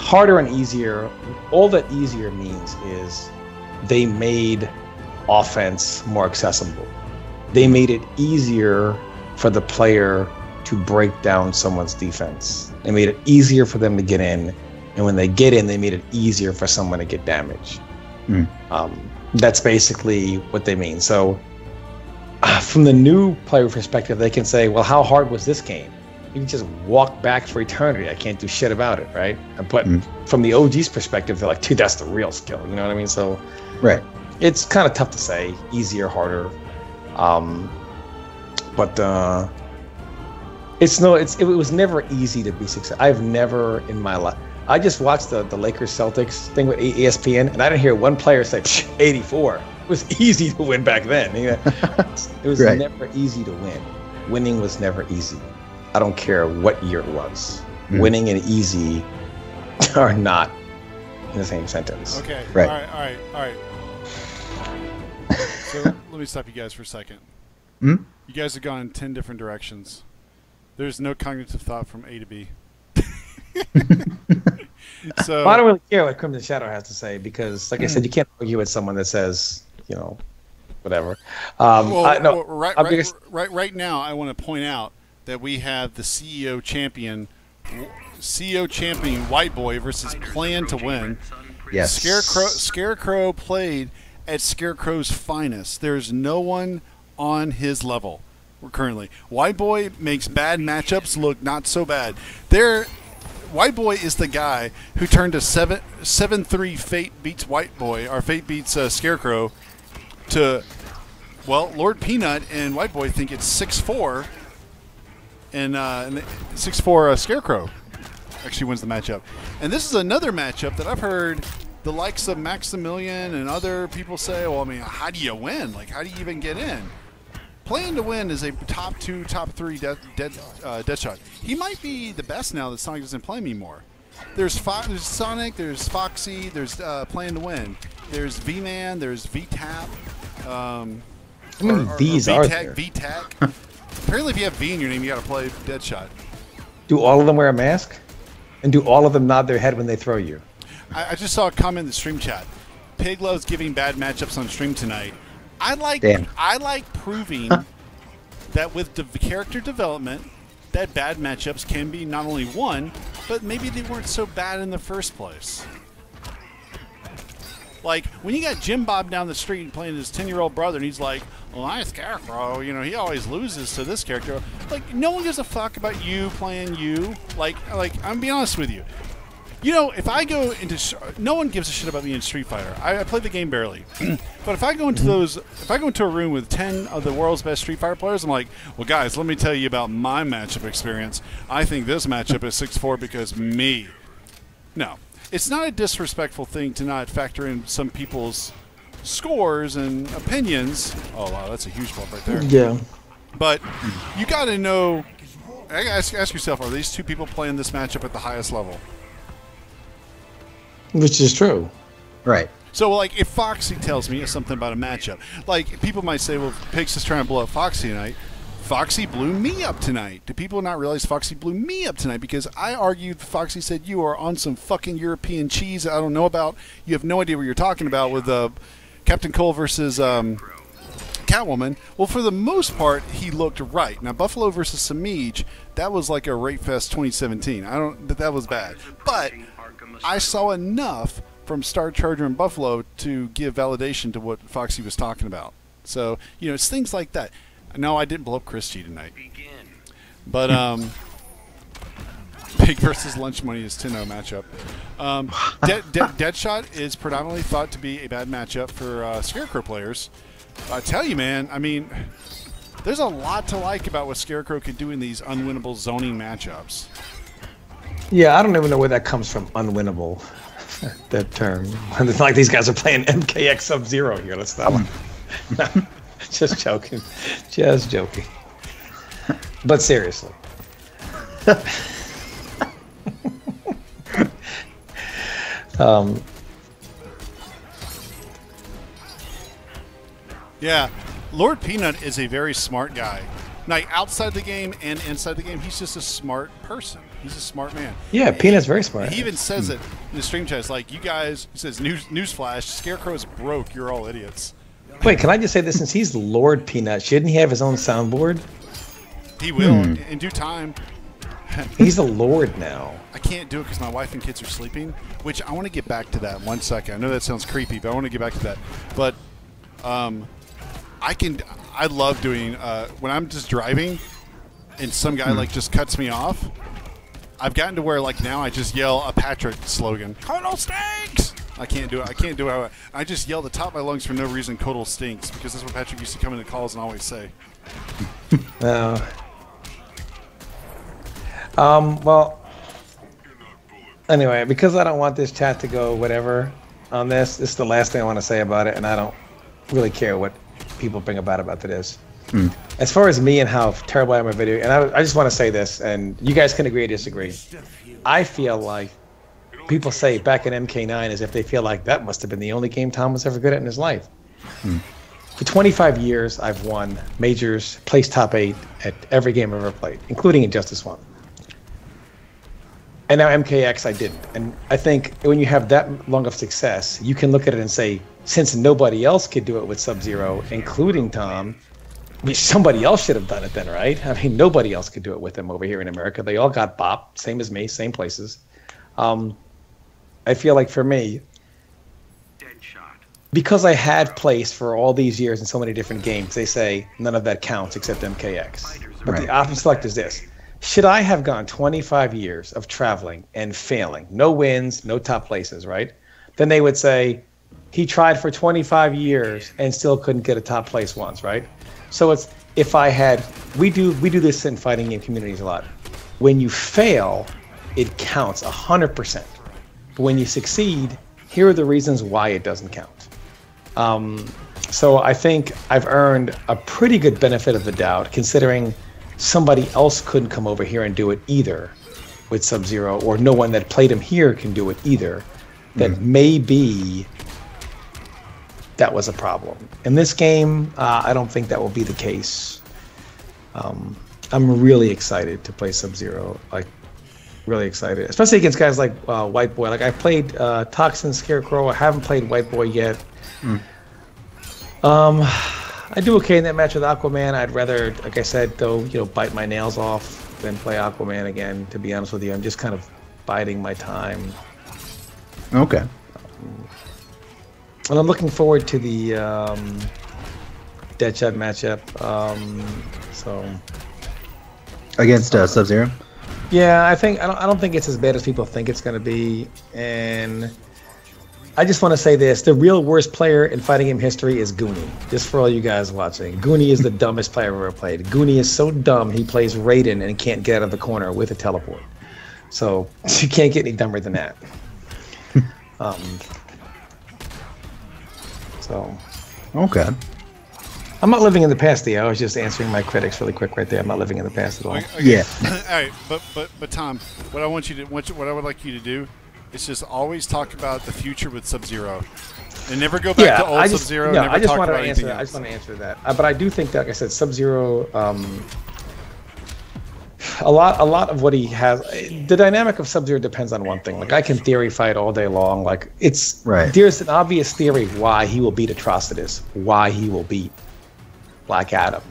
harder and easier, all that easier means is they made offense more accessible. They made it easier for the player to break down someone's defense. They made it easier for them to get in, and when they get in, they made it easier for someone to get damaged. That's basically what they mean. So from the new player perspective, they can say, well, how hard was this game? You can just walk back for eternity. I can't do shit about it, right? But from the OG's perspective, they're like, dude, that's the real skill. You know what I mean? So right. It's kind of tough to say, easier, harder. But it was never easy to be successful. I've never in my life. I just watched the Lakers Celtics thing with ESPN, and I didn't hear one player say 84. It was easy to win back then. You know? It was never easy to win. Winning was never easy. I don't care what year it was. Winning and easy are not in the same sentence. Okay. Right. All right. So let me stop you guys for a second. You guys have gone in 10 different directions. There's no cognitive thought from A to B. So I don't really care what Crimson Shadow has to say because, like I said, you can't argue with someone that says, whatever. right now, I want to point out that we have the CEO champion Whiteboi versus Plan to Win. Yes. Scarecrow played at Scarecrow's finest. There's no one on his level currently. Whiteboi makes bad matchups look not so bad. Whiteboi is the guy who turned a 7-3 Fate beats Whiteboi, or Fate beats Scarecrow, to, well, Lord Peanut and Whiteboi think it's 6-4, and 6-4 Scarecrow actually wins the matchup. And this is another matchup that I've heard the likes of Maximilian and other people say, well, I mean, how do you win? Like, how do you even get in? Playing to Win is a top 2, top 3 Deadshot. He might be the best now that Sonic doesn't play anymore. There's Sonic, there's Foxy, there's Playing to Win. There's V-Man, there's V-Tap. How many V's are there? V-Tac. Apparently if you have V in your name, you got to play Deadshot. Do all of them wear a mask? And do all of them nod their head when they throw you? I just saw a comment in the stream chat. Pig loves giving bad matchups on stream tonight. I like proving that with the character development, that bad matchups can be not only won, but maybe they weren't so bad in the first place. Like, when you got Jim Bob down the street playing his 10-year-old brother, and he's like, well, I'm Scarecrow, he always loses to this character. Like, no one gives a fuck about you playing you. Like I'm being honest with you. If I go into... No one gives a shit about me in Street Fighter. I play the game barely. But if I go into a room with 10 of the world's best Street Fighter players, I'm like, well, guys, let me tell you about my matchup experience. I think this matchup is 6-4 because me. No. It's not a disrespectful thing to not factor in some people's scores and opinions. Oh, wow, that's a huge bump right there. Yeah. But you got to know... Ask yourself, are these two people playing this matchup at the highest level? Which is true. Right. So, like, if Foxy tells me something about a matchup, like, people might say, well, Pig's just trying to blow up Foxy tonight. Foxy blew me up tonight. Do people not realize Foxy blew me up tonight? Because I argued, Foxy said, you are on some fucking European cheese I don't know about. You have no idea what you're talking about with Captain Cole versus Catwoman. Well, for the most part, he looked right. Now, Buffalo versus Samij, that was like a Rape Fest 2017. That was bad. But I saw enough from Star Charger and Buffalo to give validation to what Foxy was talking about. So, it's things like that. No, I didn't blow up Chris G tonight. But, Pig versus Lunch Money is 10-0 matchup. Deadshot is predominantly thought to be a bad matchup for Scarecrow players. I tell you, man, I mean, there's a lot to like about what Scarecrow could do in these unwinnable zoning matchups. Yeah, I don't even know where that comes from, unwinnable, that term. It's like these guys are playing MKX Sub-Zero here. Let's stop. Just joking. Just joking. But seriously. Yeah, Lord Peanut is a very smart guy. Like outside the game and inside the game, he's just a smart person. He's a smart man. Yeah, Peanut's very smart. He even says it in the stream chat. It's like, you guys, he says, newsflash, Scarecrow's broke. You're all idiots. Wait, can I just say this? Since he's Lord Peanut, shouldn't he have his own soundboard? He will in due time. He's the Lord now. I can't do it because my wife and kids are sleeping, which I want to get back to that in 1 second. I know that sounds creepy, but I want to get back to that. But I love doing, when I'm just driving and some guy like just cuts me off, I've gotten to where like now I just yell a Patrick slogan, Colonel Stinks! I can't do it. I just yell at the top of my lungs for no reason, Colonel Stinks, because that's what Patrick used to come in the calls and always say. No. Well, anyway, because I don't want this chat to go whatever on this is the last thing I want to say about it, and I don't really care what people bring about this. As far as me and how terrible I am at video, and I just want to say this, and you guys can agree or disagree. I feel like people say back in MK9 as if they feel like that must have been the only game Tom was ever good at in his life. For 25 years, I've won majors, placed top 8 at every game I've ever played, including Injustice 1. And now MKX, I didn't. And I think when you have that long of success, you can look at it and say, since nobody else could do it with Sub-Zero, including Tom, I mean, somebody else should have done it then, right? I mean, nobody else could do it with him over here in America. They all got bopped, same as me, same places. I feel like for me, because I had placed for all these years in so many different games, they say none of that counts except MKX. But the option select is this. Should I have gone 25 years of traveling and failing, no wins, no top places, right? Then they would say, he tried for 25 years and still couldn't get a top place once, right? So it's, if I had, we do this in fighting game communities a lot. When you fail, it counts 100%. But when you succeed, here are the reasons why it doesn't count. So I think I've earned a pretty good benefit of the doubt, considering somebody else couldn't come over here and do it either with Sub-Zero, or no one that played him here can do it either. That maybe that was a problem. In this game, I don't think that will be the case. I'm really excited to play Sub-Zero, like really excited, especially against guys like Whiteboi. Like I played Toxin, Scarecrow. I haven't played Whiteboi yet. I do okay in that match with Aquaman. I'd rather, like I said, though, bite my nails off than play Aquaman again. To be honest with you, I'm just kind of biding my time. Okay. And I'm looking forward to the Deadshot matchup. So Against Sub-Zero? Yeah, I don't think it's as bad as people think it's going to be, and I just want to say this: the real worst player in fighting game history is Goonie. Just for all you guys watching, Goonie is the dumbest player I've ever played. Goonie is so dumb he plays Raiden and can't get out of the corner with a teleport. So you can't get any dumber than that. So okay. I'm not living in the past, Theo. I was just answering my critics really quick right there. I'm not living in the past at all. Okay. Yeah. All right, but Tom, what I would like you to do is just always talk about the future with Sub-Zero, and never go back to old Sub-Zero. No, never I just talk want to about answer anything that. I else. just want to answer that. But I do think that, like I said, Sub-Zero. A lot of what he has, the dynamic of Sub-Zero depends on one thing. Like I can theory fight all day long. Like it's right. There's an obvious theory why he will beat Atrocitus, why he will beat Black Adam,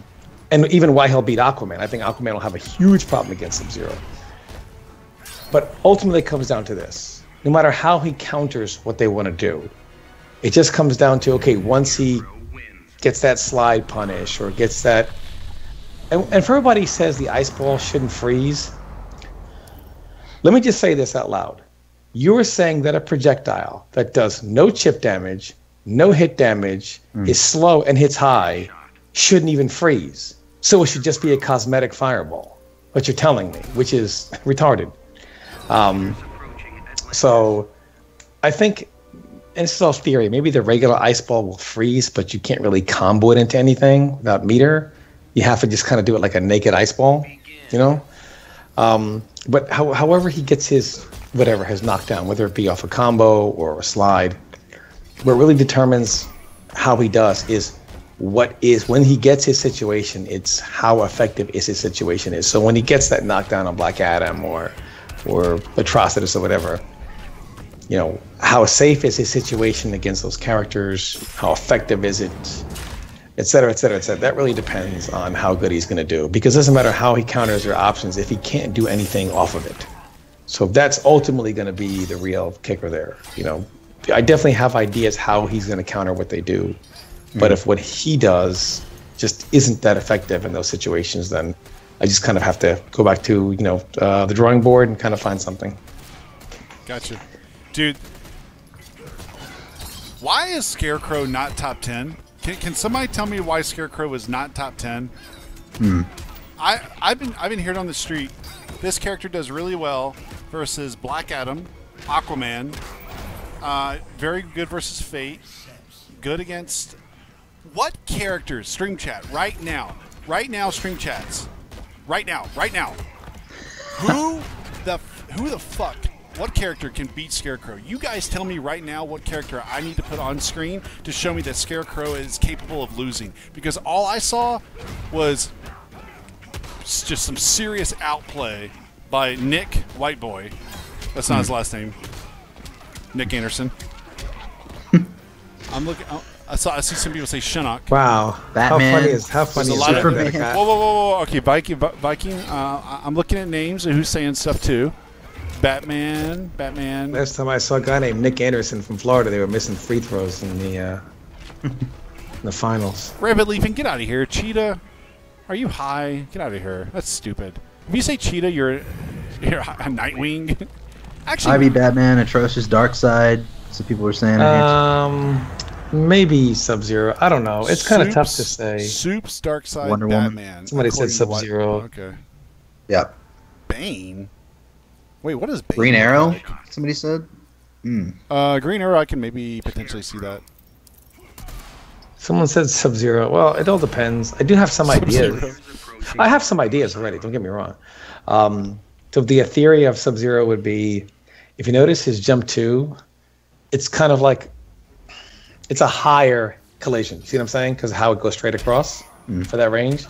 and even why he'll beat Aquaman. I think Aquaman will have a huge problem against Sub-Zero. But ultimately, it comes down to this: no matter how he counters what they want to do, it just comes down to, okay, once he gets that slide punish or gets that. And for everybody who says the ice ball shouldn't freeze, let me just say this out loud. You're saying that a projectile that does no chip damage, no hit damage, is slow and hits high, shouldn't even freeze. So it should just be a cosmetic fireball. What you're telling me, which is retarded. So I think, and this is all theory, maybe the regular ice ball will freeze, but you can't really combo it into anything without meter. You have to just kind of do it like a naked ice ball, But however he gets his knockdown, whether it be off a combo or a slide, what really determines how he does is when he gets his situation, it's how effective is his situation is. So when he gets that knockdown on Black Adam or Atrocitus or whatever, how safe is his situation against those characters? How effective is it? Et cetera, et cetera, et cetera. That really depends on how good he's going to do, because it doesn't matter how he counters your options if he can't do anything off of it. So that's ultimately going to be the real kicker there. I definitely have ideas how he's going to counter what they do, but if what he does just isn't that effective in those situations, then I just kind of have to go back to the drawing board and kind of find something. Gotcha, dude. Why is Scarecrow not top 10? Can somebody tell me why Scarecrow is not top 10? I've been hearing on the street, this character does really well versus Black Adam, Aquaman, very good versus Fate, good against what characters? Stream chat right now, stream chats, right now. Who the fuck? What character can beat Scarecrow? You guys tell me right now what character I need to put on screen to show me that Scarecrow is capable of losing. Because all I saw was just some serious outplay by Nick Whiteboi. That's not his last name. Nick Anderson. I'm looking. I see some people say Shinnok. Wow, Batman. How funny is Superman. that? Whoa. Okay, Viking. I'm looking at names and who's saying stuff too. Batman. Last time I saw a guy named Nick Anderson from Florida, they were missing free throws in the in the finals. Rabbit Leafing, get out of here. Cheetah, are you high? Get out of here. That's stupid. If you say Cheetah, you're a Nightwing. Actually, Ivy, Batman, Atrocious, Darkseid. Some people were saying. Maybe Sub-Zero. I don't know. It's kind of tough to say. Soups, Darkseid, Wonder Woman. Batman. Somebody said according to Sub-Zero. Okay. Yeah. Bane. Wait, what is Bane? Green Arrow. Like? Somebody said. Green Arrow. I can maybe potentially see that. Someone said Sub-Zero. Well, it all depends. I do have some Sub-Zero. ideas. I have some ideas already. Don't get me wrong. So the theory of Sub-Zero would be, if you notice his jump 2, it's kind of like it's a higher collision. See what I'm saying? Because of how it goes straight across for that range.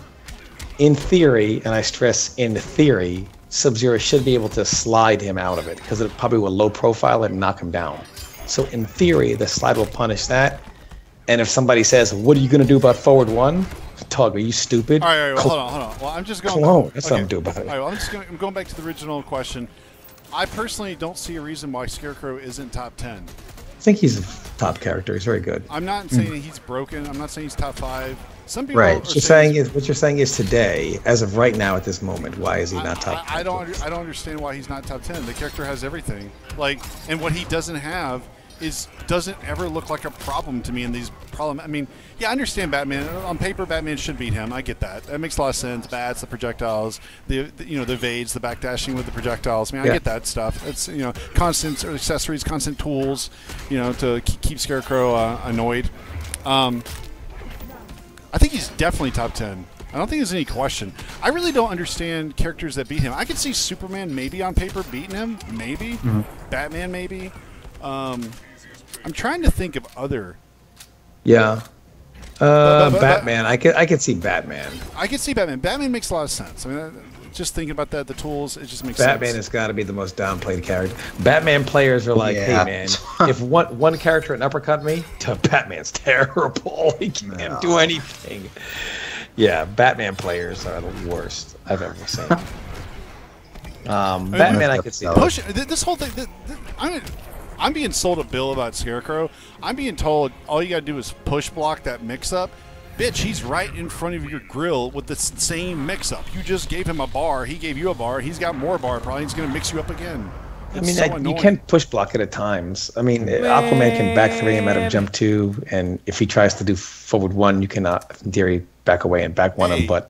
In theory, and I stress in theory, Sub-Zero should be able to slide him out of it because it probably will low profile and knock him down. So in theory, the slide will punish that. And if somebody says, "What are you going to do about forward 1?" Tug, are you stupid? All right, hold on. Well, I'm just going. Clone. That's something to do about it. All right, well, I'm going back to the original question. I personally don't see a reason why Scarecrow isn't top 10. I think he's a top character. He's very good. I'm not saying that he's broken. I'm not saying he's top 5. Some people Right. are What you're saying is today, as of right now at this moment, why is he not top 10? I don't understand why he's not top 10. The character has everything. And what he doesn't have doesn't ever look like a problem to me in these problem. I mean, yeah, I understand Batman. On paper, Batman should beat him. I get that. That makes a lot of sense. Bats, the projectiles, the evades, the backdashing with the projectiles. I mean, I get that stuff. It's constant accessories, constant tools, to keep Scarecrow annoyed. I think he's definitely top 10. I don't think there's any question. I really don't understand characters that beat him. I could see Superman maybe on paper beating him, maybe. Batman maybe. I'm trying to think of other. Yeah. Batman. I could see Batman. I could see Batman. Batman makes a lot of sense. I mean, just thinking about that, the tools, it just makes Batman sense. has got to be the most downplayed character. Batman players are like, hey man, if one character can uppercut me, Batman's terrible. He can't do anything. Yeah, Batman players are the worst I've ever seen. Batman, I could see. This whole thing. I'm being sold a bill about Scarecrow. I'm being told all you got to do is push block that mix-up. Bitch, he's right in front of your grill with the same mix-up. You just gave him a bar. He gave you a bar. He's got more bar. Probably he's going to mix you up again. You can push block it at times. I mean, Aquaman can back 3 him out of jump 2, and if he tries to do forward 1, you cannot, in theory, back away and back 1 him. But